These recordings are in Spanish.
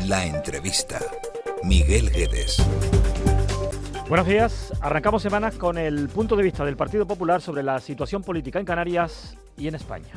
La entrevista. Miguel Guedes. Buenos días. Arrancamos semanas con el punto de vista del Partido Popular sobre la situación política en Canarias y en España.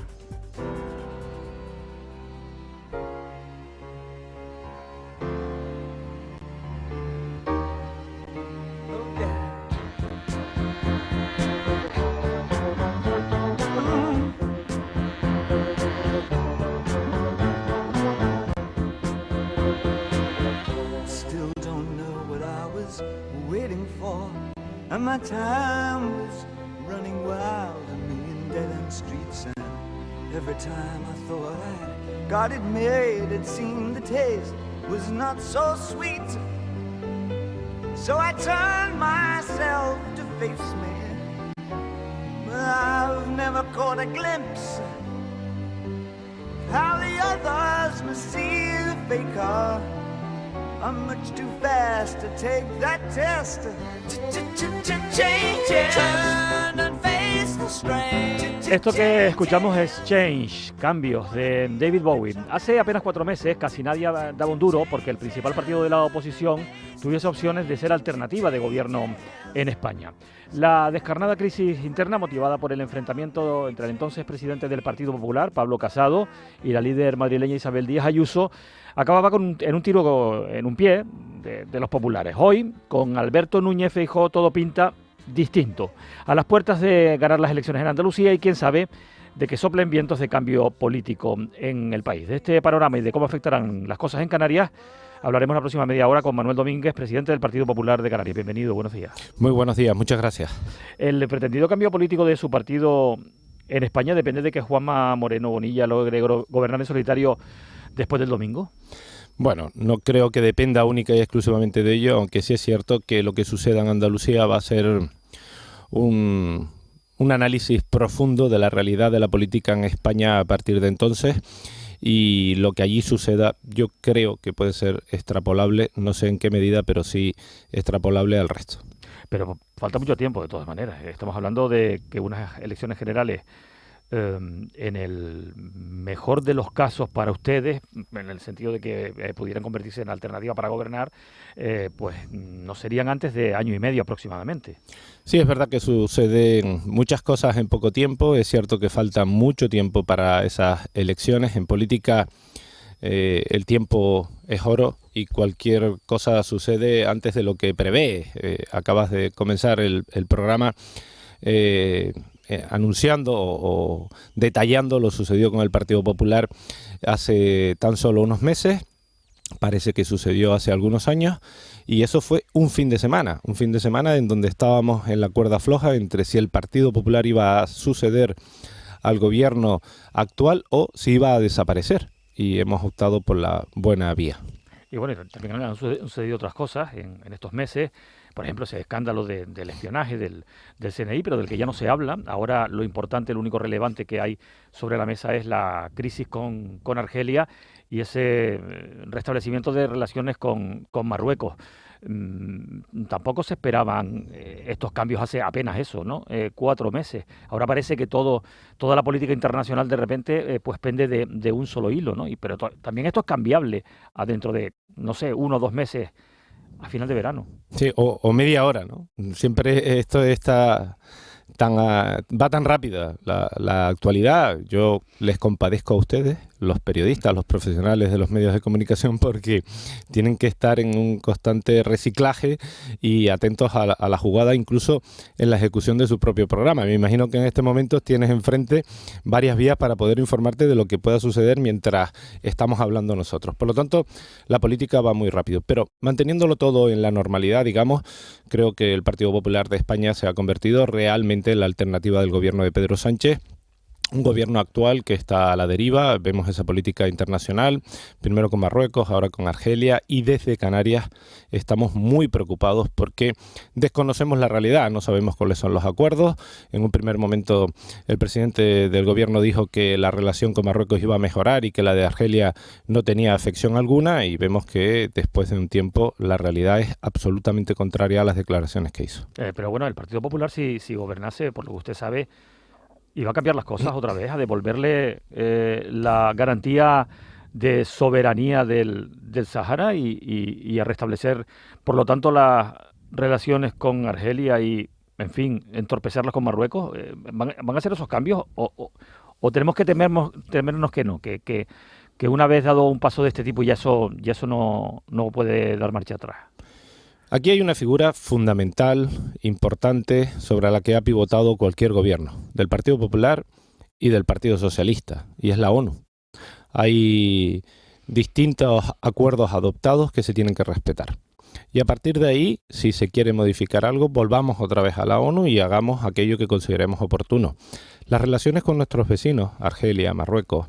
And my time was running wild, a million dead-end streets, and every time I thought I'd got it made, it seemed the taste was not so sweet. So I turned myself to face me, but I've never caught a glimpse of how the others must see the faker. I'm much too fast to take that test. Esto que escuchamos es Change, Cambios, de David Bowie. Hace apenas 4 meses casi nadie daba un duro porque el principal partido de la oposición tuviese opciones de ser alternativa de gobierno en España. La descarnada crisis interna motivada por el enfrentamiento entre el entonces presidente del Partido Popular, Pablo Casado, y la líder madrileña Isabel Díaz Ayuso, acababa en un tiro en un pie de los populares. Hoy, con Alberto Núñez Feijóo, todo pinta distinto. A las puertas de ganar las elecciones en Andalucía y quién sabe de que soplen vientos de cambio político en el país. De este panorama y de cómo afectarán las cosas en Canarias hablaremos la próxima media hora con Manuel Domínguez, presidente del Partido Popular de Canarias. Bienvenido, buenos días. Muy buenos días, muchas gracias. El pretendido cambio político de su partido en España depende de que Juanma Moreno Bonilla logre gobernar en solitario después del domingo. Bueno, no creo que dependa única y exclusivamente de ello, aunque sí es cierto que lo que suceda en Andalucía va a ser un análisis profundo de la realidad de la política en España a partir de entonces, y lo que allí suceda yo creo que puede ser extrapolable, no sé en qué medida, pero sí extrapolable al resto. Pero falta mucho tiempo de todas maneras. Estamos hablando de que unas elecciones generales, en el mejor de los casos para ustedes, en el sentido de que pudieran convertirse en alternativa para gobernar, pues no serían antes de año y medio aproximadamente. Sí, es verdad que suceden muchas cosas en poco tiempo. Es cierto que falta mucho tiempo para esas elecciones. En política el tiempo es oro y cualquier cosa sucede antes de lo que prevé. Acabas de comenzar el programa anunciando o detallando lo sucedido con el Partido Popular hace tan solo unos meses. Parece que sucedió hace algunos años, y eso fue un fin de semana en donde estábamos en la cuerda floja entre si el Partido Popular iba a suceder al gobierno actual o si iba a desaparecer, y hemos optado por la buena vía. Y bueno, también han sucedido otras cosas en estos meses. Por ejemplo, ese escándalo del espionaje del CNI, pero del que ya no se habla. Ahora lo importante, lo único relevante que hay sobre la mesa es la crisis con Argelia y ese restablecimiento de relaciones con Marruecos. Tampoco se esperaban estos cambios hace apenas eso, ¿no? 4 meses. Ahora parece que toda la política internacional de repente pues pende de un solo hilo, ¿no? Pero también esto es cambiable dentro de, no sé, 1 o 2 meses a final de verano. Sí, o media hora, ¿no? Siempre esto está va tan rápida la actualidad. Yo les compadezco a ustedes, los periodistas, los profesionales de los medios de comunicación, porque tienen que estar en un constante reciclaje y atentos a la jugada, incluso en la ejecución de su propio programa. Me imagino que en este momento tienes enfrente varias vías para poder informarte de lo que pueda suceder mientras estamos hablando nosotros. Por lo tanto, la política va muy rápido, pero manteniéndolo todo en la normalidad, digamos, creo que el Partido Popular de España se ha convertido realmente en la alternativa del gobierno de Pedro Sánchez. Un gobierno actual que está a la deriva. Vemos esa política internacional, primero con Marruecos, ahora con Argelia, y desde Canarias estamos muy preocupados porque desconocemos la realidad, no sabemos cuáles son los acuerdos. En un primer momento el presidente del gobierno dijo que la relación con Marruecos iba a mejorar y que la de Argelia no tenía afección alguna, y vemos que después de un tiempo la realidad es absolutamente contraria a las declaraciones que hizo. Pero bueno, el Partido Popular, si gobernase, por lo que usted sabe, iba a cambiar las cosas otra vez, a devolverle la garantía de soberanía del Sahara y a restablecer, por lo tanto, las relaciones con Argelia y, en fin, entorpecerlas con Marruecos? ¿Van a ser esos cambios o tenemos que temernos que no, que una vez dado un paso de este tipo ya eso no puede dar marcha atrás? Aquí hay una figura fundamental, importante, sobre la que ha pivotado cualquier gobierno, del Partido Popular y del Partido Socialista, y es la ONU. Hay distintos acuerdos adoptados que se tienen que respetar. Y a partir de ahí, si se quiere modificar algo, volvamos otra vez a la ONU y hagamos aquello que consideremos oportuno. Las relaciones con nuestros vecinos, Argelia, Marruecos,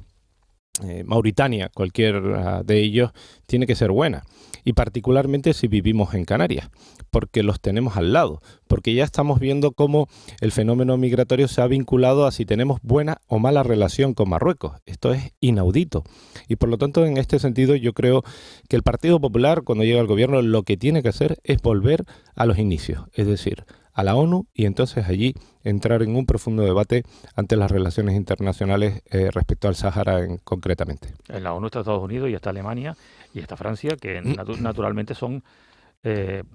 Mauritania, cualquier de ellos, tiene que ser buena. Y particularmente si vivimos en Canarias, porque los tenemos al lado, porque ya estamos viendo cómo el fenómeno migratorio se ha vinculado a si tenemos buena o mala relación con Marruecos. Esto es inaudito. Y por lo tanto, en este sentido, yo creo que el Partido Popular, cuando llega al gobierno, lo que tiene que hacer es volver a los inicios, es decir, a la ONU, y entonces allí entrar en un profundo debate ante las relaciones internacionales respecto al Sáhara concretamente. En la ONU está Estados Unidos y está Alemania y está Francia, que naturalmente son,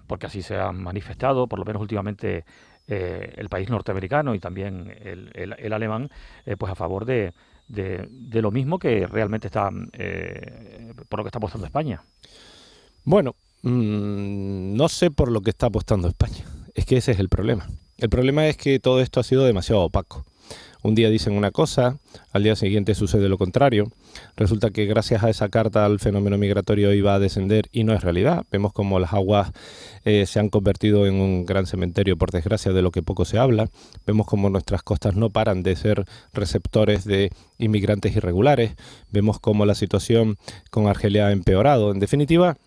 porque así se han manifestado, por lo menos últimamente, el país norteamericano y también el alemán, pues a favor de lo mismo que realmente está, por lo que está apostando España. Bueno, no sé por lo que está apostando España. Es que ese es el problema. El problema es que todo esto ha sido demasiado opaco. Un día dicen una cosa, al día siguiente sucede lo contrario. Resulta que gracias a esa carta el fenómeno migratorio iba a descender y no es realidad. Vemos como las aguas se han convertido en un gran cementerio, por desgracia, de lo que poco se habla. Vemos como nuestras costas no paran de ser receptores de inmigrantes irregulares. Vemos como la situación con Argelia ha empeorado. En definitiva,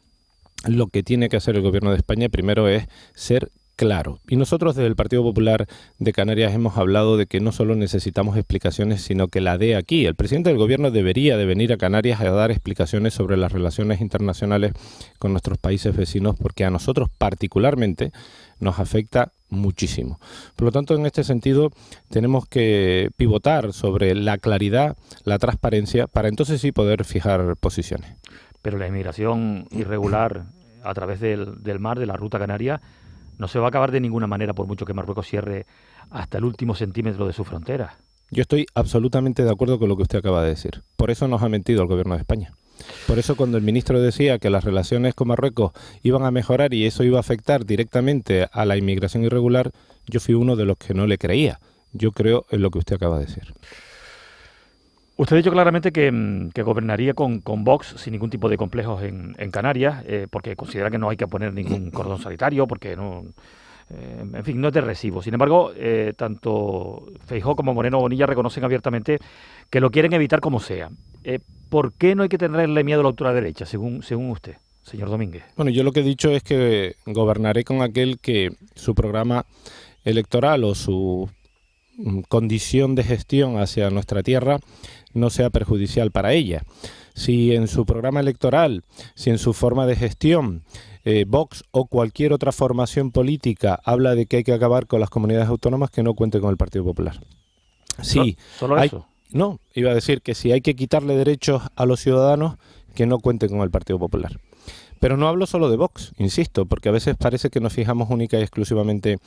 lo que tiene que hacer el gobierno de España primero es ser claro. Y nosotros desde el Partido Popular de Canarias hemos hablado de que no solo necesitamos explicaciones, sino que la dé aquí. El presidente del gobierno debería de venir a Canarias a dar explicaciones sobre las relaciones internacionales con nuestros países vecinos, porque a nosotros particularmente nos afecta muchísimo. Por lo tanto, en este sentido, tenemos que pivotar sobre la claridad, la transparencia, para entonces sí poder fijar posiciones. Pero la inmigración irregular a través del mar, de la ruta canaria, no se va a acabar de ninguna manera por mucho que Marruecos cierre hasta el último centímetro de su frontera. Yo estoy absolutamente de acuerdo con lo que usted acaba de decir. Por eso nos ha mentido el gobierno de España. Por eso cuando el ministro decía que las relaciones con Marruecos iban a mejorar y eso iba a afectar directamente a la inmigración irregular, yo fui uno de los que no le creía. Yo creo en lo que usted acaba de decir. Usted ha dicho claramente que gobernaría con Vox sin ningún tipo de complejos en Canarias, porque considera que no hay que poner ningún cordón sanitario, porque no, en fin, no es de recibo. Sin embargo, tanto Feijóo como Moreno Bonilla reconocen abiertamente que lo quieren evitar como sea. ¿Por qué no hay que tenerle miedo a la ultraderecha, según usted, señor Domínguez? Bueno, yo lo que he dicho es que gobernaré con aquel que su programa electoral o su condición de gestión hacia nuestra tierra no sea perjudicial para ella. Si en su programa electoral, si en su forma de gestión, Vox o cualquier otra formación política habla de que hay que acabar con las comunidades autónomas, que no cuente con el Partido Popular. Sí, ¿Solo eso? No, iba a decir que si hay que quitarle derechos a los ciudadanos, que no cuente con el Partido Popular. Pero no hablo solo de Vox, insisto, porque a veces parece que nos fijamos única y exclusivamente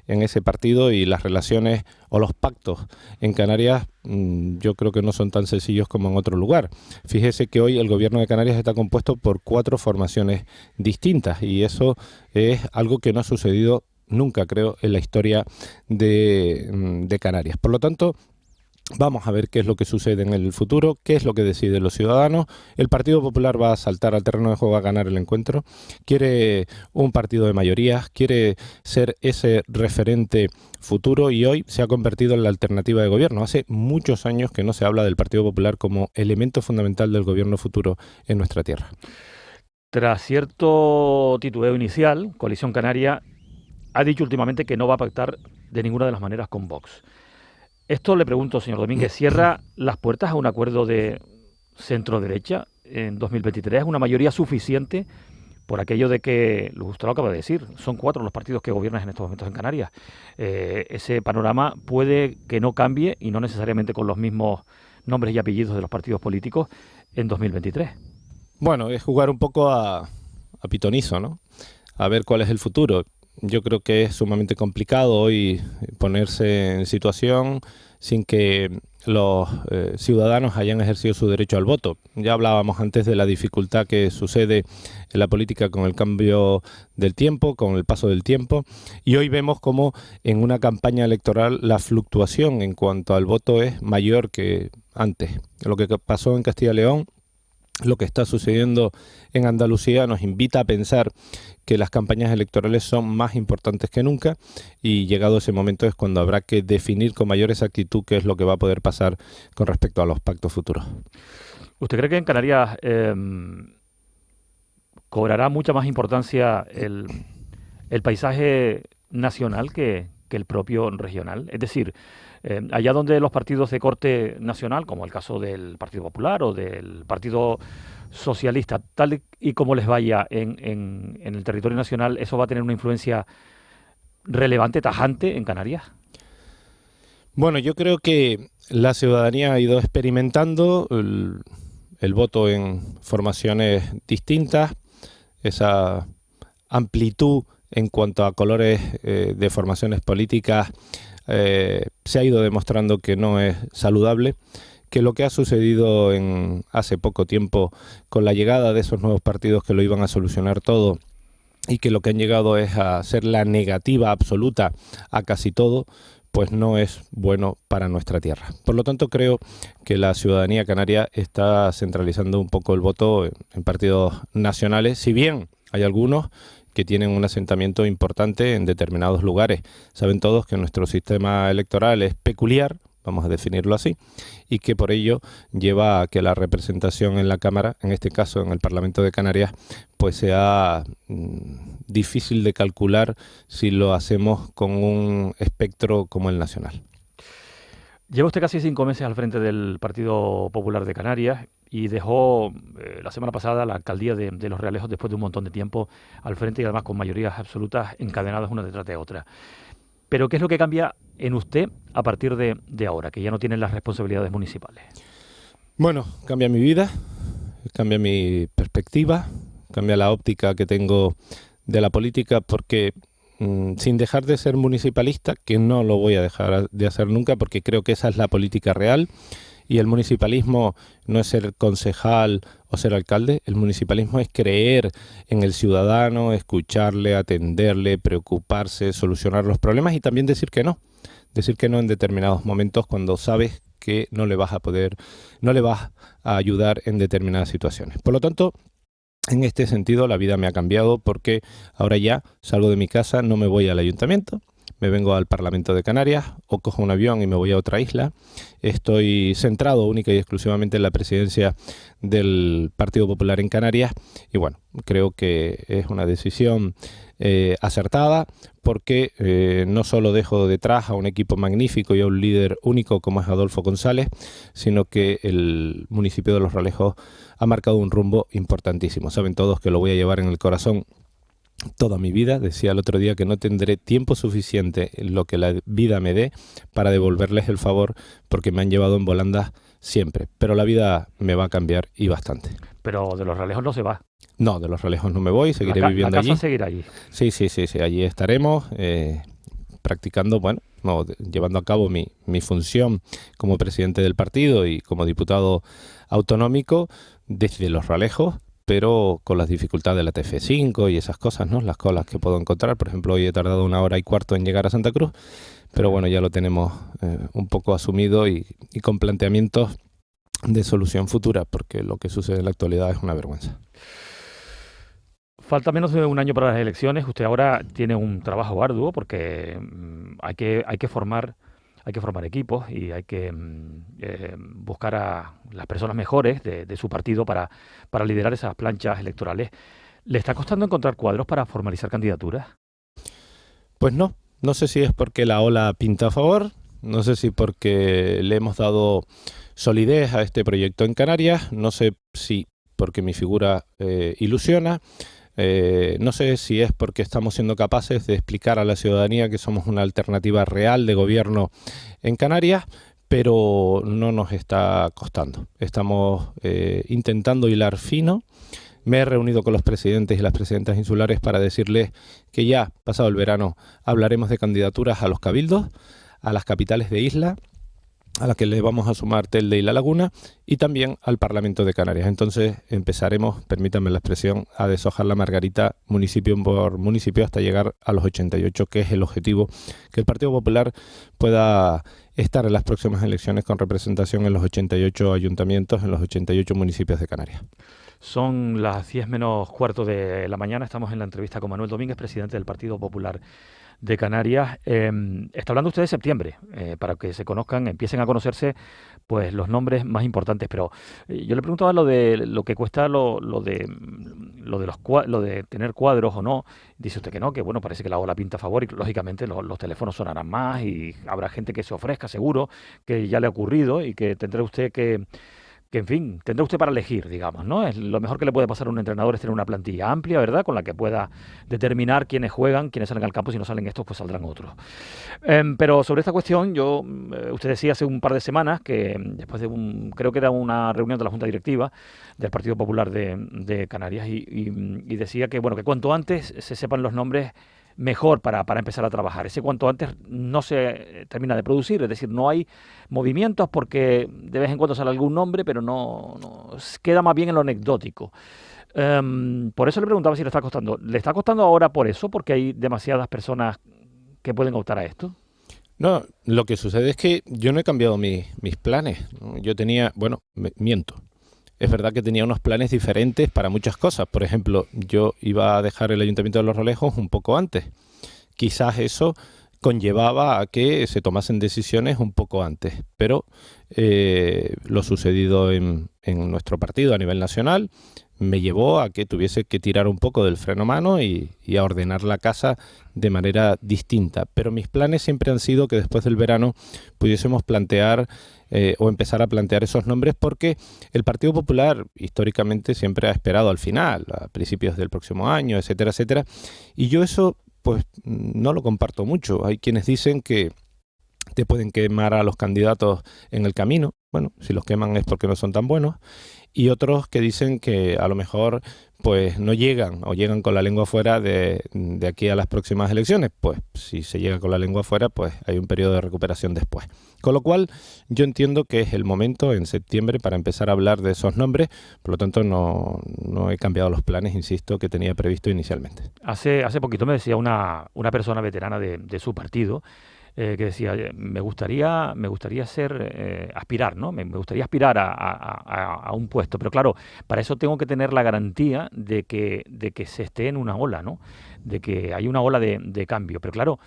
en ese partido y las relaciones o los pactos en Canarias yo creo que no son tan sencillos como en otro lugar. Fíjese que hoy el gobierno de Canarias está compuesto por 4 formaciones distintas y eso es algo que no ha sucedido nunca, creo, en la historia de Canarias. Por lo tanto, vamos a ver qué es lo que sucede en el futuro, qué es lo que deciden los ciudadanos. El Partido Popular va a saltar al terreno de juego a ganar el encuentro. Quiere un partido de mayorías, quiere ser ese referente futuro y hoy se ha convertido en la alternativa de gobierno. Hace muchos años que no se habla del Partido Popular como elemento fundamental del gobierno futuro en nuestra tierra. Tras cierto titubeo inicial, Coalición Canaria ha dicho últimamente que no va a pactar de ninguna de las maneras con Vox. Esto, le pregunto, señor Domínguez, ¿cierra las puertas a un acuerdo de centro-derecha en 2023? ¿Es una mayoría suficiente por aquello de que, usted lo acaba de decir, son 4 los partidos que gobiernan en estos momentos en Canarias? Ese panorama puede que no cambie y no necesariamente con los mismos nombres y apellidos de los partidos políticos en 2023. Bueno, es jugar un poco a pitonizo, ¿no? A ver cuál es el futuro. Yo creo que es sumamente complicado hoy ponerse en situación sin que los ciudadanos hayan ejercido su derecho al voto. Ya hablábamos antes de la dificultad que sucede en la política con el cambio del tiempo, con el paso del tiempo, y hoy vemos como en una campaña electoral la fluctuación en cuanto al voto es mayor que antes. Lo que pasó en Castilla y León, lo que está sucediendo en Andalucía nos invita a pensar que las campañas electorales son más importantes que nunca y llegado ese momento es cuando habrá que definir con mayor exactitud qué es lo que va a poder pasar con respecto a los pactos futuros. ¿Usted cree que en Canarias cobrará mucha más importancia el paisaje nacional que el propio regional? Es decir, allá donde los partidos de corte nacional, como el caso del Partido Popular o del Partido Socialista, tal y como les vaya en el territorio nacional, ¿eso va a tener una influencia relevante, tajante en Canarias? Bueno, yo creo que la ciudadanía ha ido experimentando el voto en formaciones distintas, esa amplitud en cuanto a colores de formaciones políticas se ha ido demostrando que no es saludable, que lo que ha sucedido hace poco tiempo con la llegada de esos nuevos partidos que lo iban a solucionar todo y que lo que han llegado es a ser la negativa absoluta a casi todo, pues no es bueno para nuestra tierra. Por lo tanto, creo que la ciudadanía canaria está centralizando un poco el voto en partidos nacionales, si bien hay algunos que tienen un asentamiento importante en determinados lugares. Saben todos que nuestro sistema electoral es peculiar, vamos a definirlo así, y que por ello lleva a que la representación en la Cámara, en este caso en el Parlamento de Canarias, pues sea difícil de calcular si lo hacemos con un espectro como el nacional. Lleva usted casi 5 meses al frente del Partido Popular de Canarias y dejó la semana pasada la alcaldía de Los Realejos después de un montón de tiempo al frente y además con mayorías absolutas encadenadas una detrás de otra. Pero ¿qué es lo que cambia en usted a partir de ahora, que ya no tiene las responsabilidades municipales? Bueno, cambia mi vida, cambia mi perspectiva, cambia la óptica que tengo de la política, porque sin dejar de ser municipalista, que no lo voy a dejar de hacer nunca, porque creo que esa es la política real, y el municipalismo no es ser concejal o ser alcalde, el municipalismo es creer en el ciudadano, escucharle, atenderle, preocuparse, solucionar los problemas y también decir que no en determinados momentos cuando sabes que no le vas a ayudar en determinadas situaciones. Por lo tanto, en este sentido la vida me ha cambiado porque ahora ya salgo de mi casa, no me voy al ayuntamiento, me vengo al Parlamento de Canarias o cojo un avión y me voy a otra isla. Estoy centrado única y exclusivamente en la presidencia del Partido Popular en Canarias y bueno, creo que es una decisión acertada porque no solo dejo detrás a un equipo magnífico y a un líder único como es Adolfo González, sino que el municipio de Los Realejos ha marcado un rumbo importantísimo. Saben todos que lo voy a llevar en el corazón toda mi vida. Decía el otro día que no tendré tiempo suficiente en lo que la vida me dé para devolverles el favor porque me han llevado en volandas siempre. Pero la vida me va a cambiar y bastante. Pero de Los Realejos no se va. No, de Los Realejos no me voy, seguiré viviendo allí. ¿La casa seguirá allí? Sí, allí estaremos practicando, llevando a cabo mi función como presidente del partido y como diputado autonómico desde Los Realejos, pero con las dificultades de la TF5 y esas cosas, ¿no? Las colas que puedo encontrar. Por ejemplo, hoy he tardado 1 hora y cuarto en llegar a Santa Cruz, pero bueno, ya lo tenemos un poco asumido y con planteamientos de solución futura, porque lo que sucede en la actualidad es una vergüenza. Falta menos de 1 año para las elecciones. Usted ahora tiene un trabajo arduo porque hay que formar equipos y hay que buscar a las personas mejores de su partido para liderar esas planchas electorales. ¿Le está costando encontrar cuadros para formalizar candidaturas? Pues no sé si es porque la ola pinta a favor, no sé si porque le hemos dado solidez a este proyecto en Canarias, no sé si porque mi figura ilusiona. No sé si es porque estamos siendo capaces de explicar a la ciudadanía que somos una alternativa real de gobierno en Canarias, pero no nos está costando. Estamos intentando hilar fino. Me he reunido con los presidentes y las presidentas insulares para decirles que ya, pasado el verano, hablaremos de candidaturas a los cabildos, a las capitales de isla, a las que le vamos a sumar Telde y La Laguna, y también al Parlamento de Canarias. Entonces empezaremos, permítanme la expresión, a deshojar la margarita municipio por municipio hasta llegar a los 88, que es el objetivo, que el Partido Popular pueda estar en las próximas elecciones con representación en los 88 ayuntamientos, en los 88 municipios de Canarias. Son las 10 menos cuarto de la mañana, estamos en la entrevista con Manuel Domínguez, presidente del Partido Popular de Canarias. Está hablando usted de septiembre, para que se conozcan, empiecen a conocerse pues los nombres más importantes, pero yo le preguntaba lo que cuesta lo de tener cuadros o no. Dice usted que no, que bueno, parece que la ola pinta a favor y lógicamente los teléfonos sonarán más y habrá gente que se ofrezca, seguro, que ya le ha ocurrido y que tendrá usted que en fin, tendrá usted para elegir, digamos, ¿no? Es lo mejor que le puede pasar a un entrenador es tener una plantilla amplia, ¿verdad? Con la que pueda determinar quiénes juegan, quiénes salen al campo. Si no salen estos, pues saldrán otros. Pero sobre esta cuestión, usted decía hace un par de semanas que después de creo que era una reunión de la Junta Directiva del Partido Popular de Canarias y decía que, bueno, que cuanto antes se sepan los nombres, mejor para empezar a trabajar. Ese cuanto antes no se termina de producir, es decir, no hay movimientos porque de vez en cuando sale algún nombre, pero no queda más bien en lo anecdótico. Por eso le preguntaba si le está costando. ¿Le está costando ahora por eso? Porque hay demasiadas personas que pueden optar a esto. No, lo que sucede es que yo no he cambiado mis planes. Yo tenía, bueno, miento. Es verdad que tenía unos planes diferentes para muchas cosas. Por ejemplo, yo iba a dejar el Ayuntamiento de Los Realejos un poco antes. Quizás eso conllevaba a que se tomasen decisiones un poco antes. Pero lo sucedido en nuestro partido a nivel nacional me llevó a que tuviese que tirar un poco del freno a mano y a ordenar la casa de manera distinta. Pero mis planes siempre han sido que después del verano pudiésemos plantear o empezar a plantear esos nombres, porque el Partido Popular históricamente siempre ha esperado al final, a principios del próximo año, etcétera, etcétera. Y yo eso pues no lo comparto mucho. Hay quienes dicen que te pueden quemar a los candidatos en el camino. Bueno, si los queman es porque no son tan buenos. Y otros que dicen que a lo mejor pues no llegan o llegan con la lengua fuera de aquí a las próximas elecciones. Pues si se llega con la lengua fuera, pues hay un periodo de recuperación después. Con lo cual yo entiendo que es el momento en septiembre para empezar a hablar de esos nombres. Por lo tanto no he cambiado los planes, insisto, que tenía previsto inicialmente. Hace poquito me decía una persona veterana de su partido, que decía, me gustaría aspirar, ¿no? Me gustaría aspirar a un puesto, pero claro, para eso tengo que tener la garantía de que se esté en una ola, ¿no? De que hay una ola de cambio. Pero claro,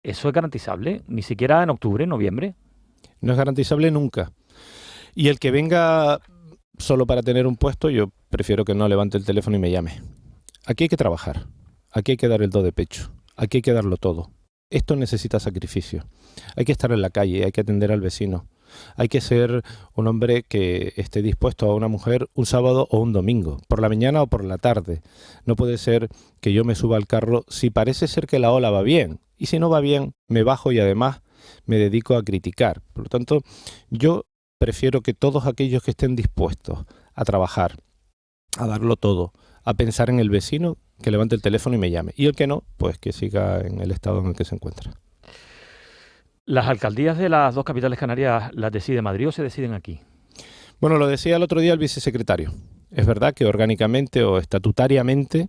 ¿eso es garantizable? Ni siquiera en octubre, noviembre. No es garantizable nunca. Y el que venga solo para tener un puesto, yo prefiero que no levante el teléfono y me llame. Aquí hay que trabajar, aquí hay que dar el do de pecho, aquí hay que darlo todo. Esto necesita sacrificio. Hay que estar en la calle, hay que atender al vecino. Hay que ser un hombre que esté dispuesto a una mujer un sábado o un domingo, por la mañana o por la tarde. No puede ser que yo me suba al carro si parece ser que la ola va bien. Y si no va bien, me bajo y además me dedico a criticar. Por lo tanto, yo prefiero que todos aquellos que estén dispuestos a trabajar, a darlo todo, a pensar en el vecino, que levante el teléfono y me llame. Y el que no, pues que siga en el estado en el que se encuentra. ¿Las alcaldías de las dos capitales canarias las decide Madrid o se deciden aquí? Bueno, lo decía el otro día el vicesecretario. Es verdad que orgánicamente o estatutariamente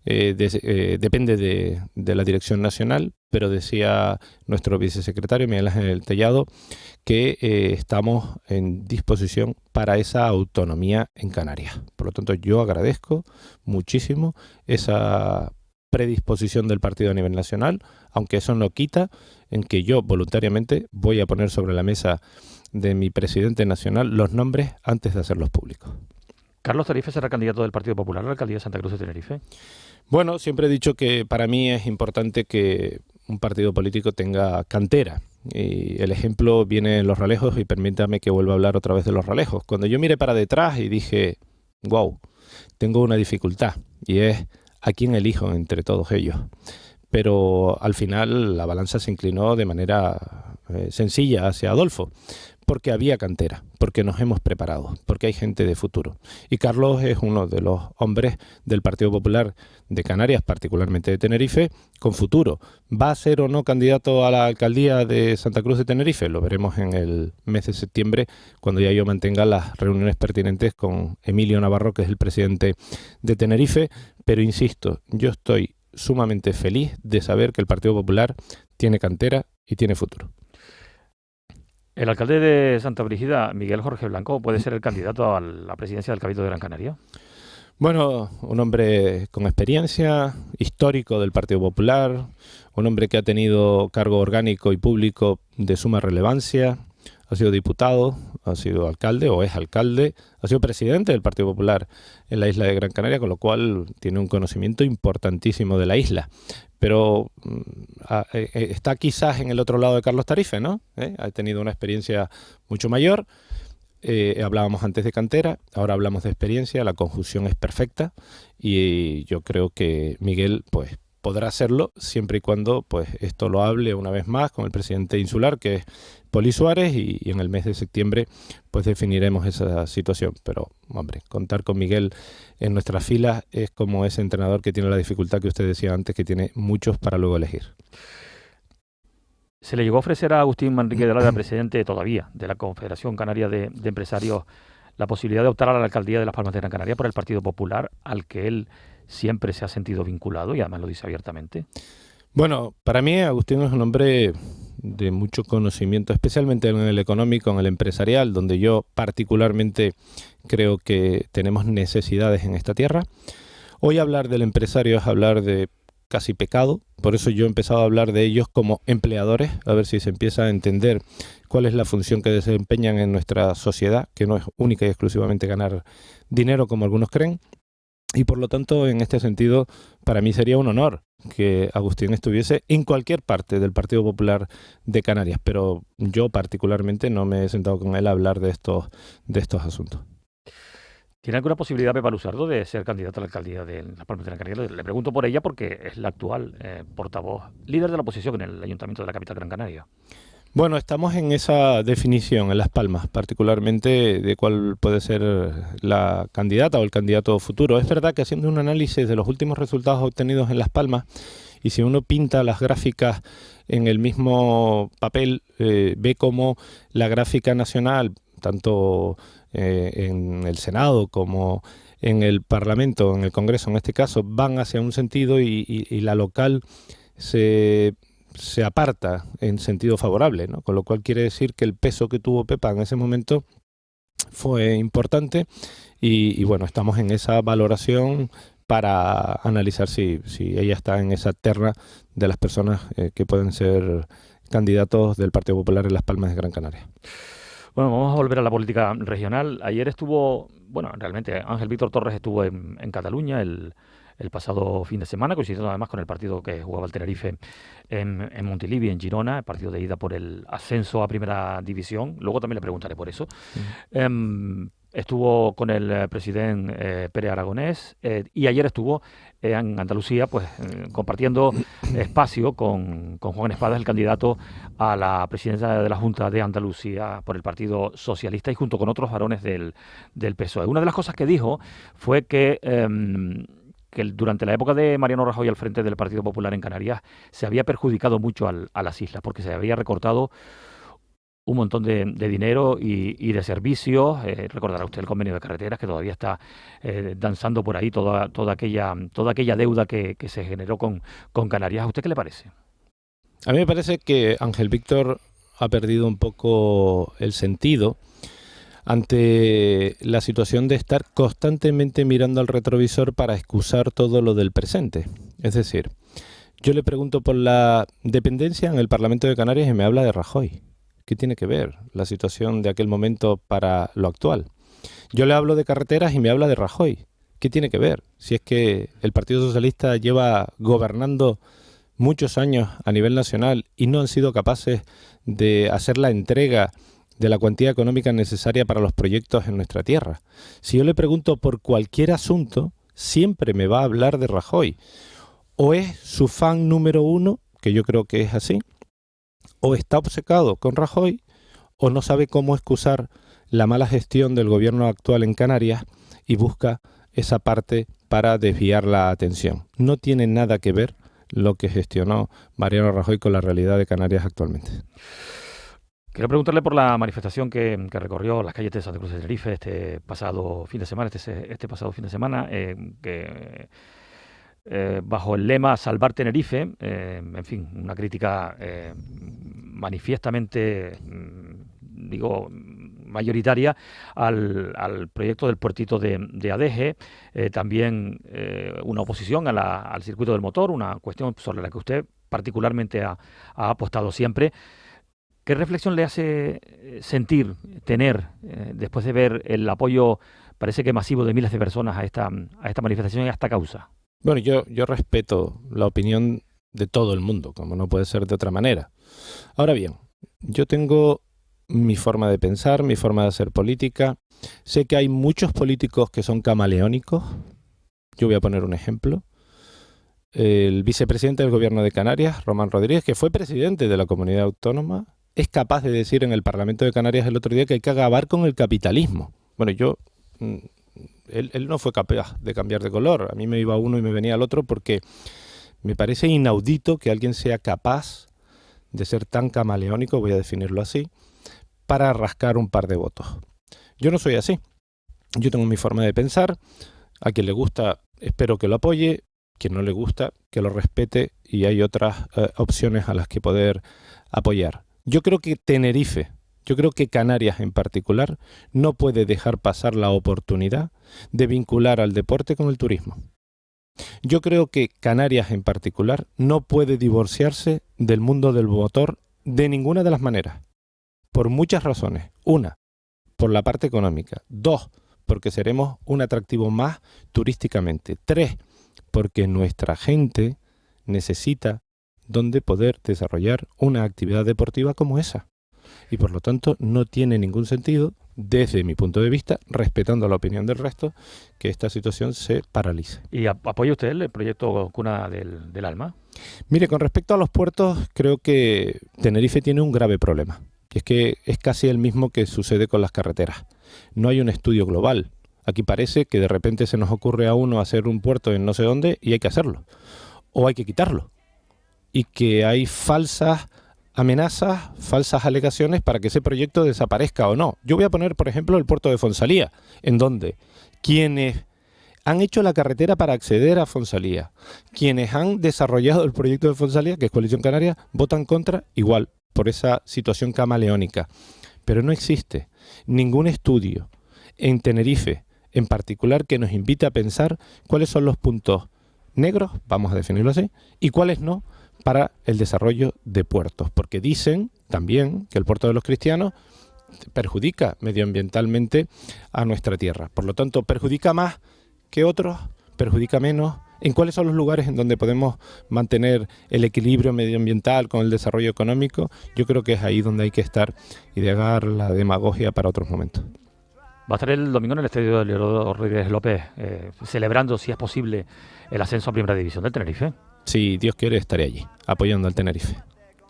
depende de la dirección nacional, pero decía nuestro vicesecretario Miguel Ángel Tellado que estamos en disposición para esa autonomía en Canarias. Por lo tanto, yo agradezco muchísimo esa predisposición del partido a nivel nacional, aunque eso no quita en que yo voluntariamente voy a poner sobre la mesa de mi presidente nacional los nombres antes de hacerlos públicos. ¿Carlos Tarife será candidato del Partido Popular a la alcaldía de Santa Cruz de Tenerife? Bueno, siempre he dicho que para mí es importante que un partido político tenga cantera. Y el ejemplo viene en Los Realejos, y permítame que vuelva a hablar otra vez de Los Realejos. Cuando yo miré para detrás y dije, wow, tengo una dificultad, y es a quién elijo entre todos ellos. pero al final la balanza se inclinó de manera sencilla hacia Adolfo, porque había cantera, porque nos hemos preparado, porque hay gente de futuro. Y Carlos es uno de los hombres del Partido Popular de Canarias, particularmente de Tenerife, con futuro. ¿Va a ser o no candidato a la alcaldía de Santa Cruz de Tenerife? Lo veremos en el mes de septiembre, cuando ya yo mantenga las reuniones pertinentes con Emilio Navarro, que es el presidente de Tenerife. Pero insisto, yo estoy sumamente feliz de saber que el Partido Popular tiene cantera y tiene futuro. El alcalde de Santa Brígida, Miguel Jorge Blanco, ¿puede ser el candidato a la presidencia del Cabildo de Gran Canaria? Bueno, un hombre con experiencia, histórico del Partido Popular, un hombre que ha tenido cargo orgánico y público de suma relevancia, ha sido diputado, ha sido alcalde o es alcalde, ha sido presidente del Partido Popular en la isla de Gran Canaria, con lo cual tiene un conocimiento importantísimo de la isla. Pero está quizás en el otro lado de Carlos Tarife, ¿no? Ha tenido una experiencia mucho mayor. Hablábamos antes de cantera, ahora hablamos de experiencia, la conjunción es perfecta y yo creo que Miguel pues podrá hacerlo siempre y cuando pues esto lo hable una vez más con el presidente insular, que es Poli Suárez, y en el mes de septiembre pues definiremos esa situación. Pero, hombre, contar con Miguel en nuestras filas es como ese entrenador que tiene la dificultad que usted decía antes, que tiene muchos para luego elegir. Se le llegó a ofrecer a Agustín Manrique de Lara, presidente todavía de la Confederación Canaria de Empresarios, la posibilidad de optar a la alcaldía de Las Palmas de Gran Canaria por el Partido Popular, al que él siempre se ha sentido vinculado y además lo dice abiertamente. Bueno, para mí Agustín es un hombre de mucho conocimiento, especialmente en el económico, en el empresarial, donde yo particularmente creo que tenemos necesidades en esta tierra. Hoy hablar del empresario es hablar de casi pecado, por eso yo he empezado a hablar de ellos como empleadores, a ver si se empieza a entender cuál es la función que desempeñan en nuestra sociedad, que no es única y exclusivamente ganar dinero como algunos creen. Y por lo tanto, en este sentido, para mí sería un honor que Agustín estuviese en cualquier parte del Partido Popular de Canarias, pero yo particularmente no me he sentado con él a hablar de estos asuntos. ¿Tiene alguna posibilidad Pepa Luzardo de ser candidato a la alcaldía de Las Palmas de Gran Canaria? Le pregunto por ella porque es la actual portavoz, líder de la oposición en el Ayuntamiento de la capital Gran Canaria. Bueno, estamos en esa definición en Las Palmas, particularmente de cuál puede ser la candidata o el candidato futuro. Es verdad que haciendo un análisis de los últimos resultados obtenidos en Las Palmas, y si uno pinta las gráficas en el mismo papel, ve cómo la gráfica nacional, tanto en el Senado como en el Parlamento, en el Congreso en este caso, van hacia un sentido y la local se aparta en sentido favorable, ¿no? Con lo cual quiere decir que el peso que tuvo Pepa en ese momento fue importante y bueno, estamos en esa valoración para analizar si ella está en esa terna de las personas que pueden ser candidatos del Partido Popular en Las Palmas de Gran Canaria. Bueno, vamos a volver a la política regional. Ayer estuvo, bueno, realmente Ángel Víctor Torres estuvo en Cataluña el pasado fin de semana, coincidiendo además con el partido que jugaba el Tenerife en Montilivi, en Girona, el partido de ida por el ascenso a Primera División. Luego también le preguntaré por eso. Estuvo con el presidente Pere Aragonés y ayer estuvo en Andalucía pues compartiendo espacio con Juan Espadas, el candidato a la presidencia de la Junta de Andalucía por el Partido Socialista y junto con otros varones del PSOE. Una de las cosas que dijo fue que durante la época de Mariano Rajoy al frente del Partido Popular en Canarias se había perjudicado mucho a las islas porque se había recortado un montón de dinero y de servicios. Recordará usted el convenio de carreteras que todavía está danzando por ahí toda aquella deuda que se generó con Canarias. ¿A usted qué le parece? A mí me parece que Ángel Víctor ha perdido un poco el sentido ante la situación de estar constantemente mirando al retrovisor para excusar todo lo del presente. Es decir, yo le pregunto por la dependencia en el Parlamento de Canarias y me habla de Rajoy. ¿Qué tiene que ver la situación de aquel momento para lo actual? Yo le hablo de carreteras y me habla de Rajoy. ¿Qué tiene que ver? Si es que el Partido Socialista lleva gobernando muchos años a nivel nacional y no han sido capaces de hacer la entrega de la cuantía económica necesaria para los proyectos en nuestra tierra. Si yo le pregunto por cualquier asunto, siempre me va a hablar de Rajoy. o es su fan número uno, que yo creo que es así, o está obcecado con Rajoy, o no sabe cómo excusar la mala gestión del gobierno actual en Canarias y busca esa parte para desviar la atención. No tiene nada que ver lo que gestionó Mariano Rajoy con la realidad de Canarias actualmente. Quiero preguntarle por la manifestación que recorrió las calles de Santa Cruz de Tenerife este pasado fin de semana, que bajo el lema Salvar Tenerife, en fin, una crítica manifiestamente, mayoritaria al proyecto del puertito de Adeje, también una oposición al circuito del motor, una cuestión sobre la que usted particularmente ha apostado siempre. ¿Qué reflexión le hace tener, después de ver el apoyo, parece que masivo, de miles de personas a esta manifestación y a esta causa? Bueno, yo respeto la opinión de todo el mundo, como no puede ser de otra manera. Ahora bien, yo tengo mi forma de pensar, mi forma de hacer política. Sé que hay muchos políticos que son camaleónicos. Yo voy a poner un ejemplo. El vicepresidente del gobierno de Canarias, Román Rodríguez, que fue presidente de la comunidad autónoma, es capaz de decir en el Parlamento de Canarias el otro día que hay que acabar con el capitalismo. Bueno, él no fue capaz de cambiar de color. A mí me iba uno y me venía el otro, porque me parece inaudito que alguien sea capaz de ser tan camaleónico, voy a definirlo así, para rascar un par de votos. Yo no soy así. Yo tengo mi forma de pensar. A quien le gusta, espero que lo apoye. Quien no le gusta, que lo respete, y hay otras opciones a las que poder apoyar. Yo creo que Tenerife, yo creo que Canarias en particular, no puede dejar pasar la oportunidad de vincular al deporte con el turismo. Yo creo que Canarias en particular no puede divorciarse del mundo del motor de ninguna de las maneras, por muchas razones. Una, por la parte económica. Dos, porque seremos un atractivo más turísticamente. Tres, porque nuestra gente necesita donde poder desarrollar una actividad deportiva como esa. Y por lo tanto no tiene ningún sentido, desde mi punto de vista, respetando la opinión del resto, que esta situación se paralice. ¿Y apoya usted el proyecto Cuna del Alma? Mire, con respecto a los puertos, creo que Tenerife tiene un grave problema. Y es que es casi el mismo que sucede con las carreteras. No hay un estudio global. Aquí parece que de repente se nos ocurre a uno hacer un puerto en no sé dónde y hay que hacerlo. O hay que quitarlo. Y que hay falsas amenazas, falsas alegaciones para que ese proyecto desaparezca o no. Yo voy a poner, por ejemplo, el puerto de Fonsalía, en donde quienes han hecho la carretera para acceder a Fonsalía, quienes han desarrollado el proyecto de Fonsalía, que es Coalición Canaria, votan contra igual, por esa situación camaleónica. Pero no existe ningún estudio en Tenerife, en particular, que nos invite a pensar cuáles son los puntos negros, vamos a definirlo así, y cuáles no, para el desarrollo de puertos. Porque dicen también que el puerto de los Cristianos perjudica medioambientalmente a nuestra tierra. Por lo tanto, perjudica más que otros, perjudica menos. ¿En cuáles son los lugares en donde podemos mantener el equilibrio medioambiental con el desarrollo económico? Yo creo que es ahí donde hay que estar y dejar la demagogia para otros momentos. Va a estar el domingo en el estadio de Leopoldo Rodríguez López, celebrando, si es posible, el ascenso a Primera División del Tenerife. Si Dios quiere, estaré allí, apoyando al Tenerife.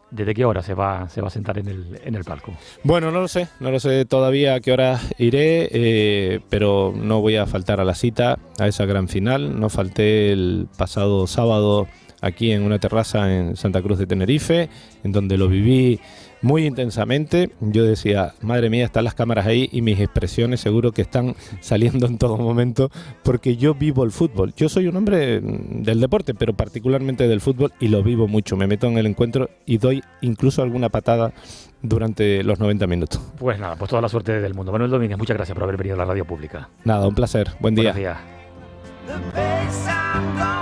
¿Desde qué hora se va a sentar en el palco? Bueno, no lo sé todavía a qué hora iré, pero no voy a faltar a la cita, a esa gran final. No falté el pasado sábado aquí en una terraza en Santa Cruz de Tenerife, en donde lo viví muy intensamente. Yo decía, madre mía, están las cámaras ahí y mis expresiones seguro que están saliendo en todo momento, porque yo vivo el fútbol. Yo soy un hombre del deporte, pero particularmente del fútbol, y lo vivo mucho. Me meto en el encuentro y doy incluso alguna patada durante los 90 minutos. Pues nada, pues toda la suerte del mundo. Manuel Domínguez, muchas gracias por haber venido a la radio pública. Nada, un placer. Buen día. Buenos días.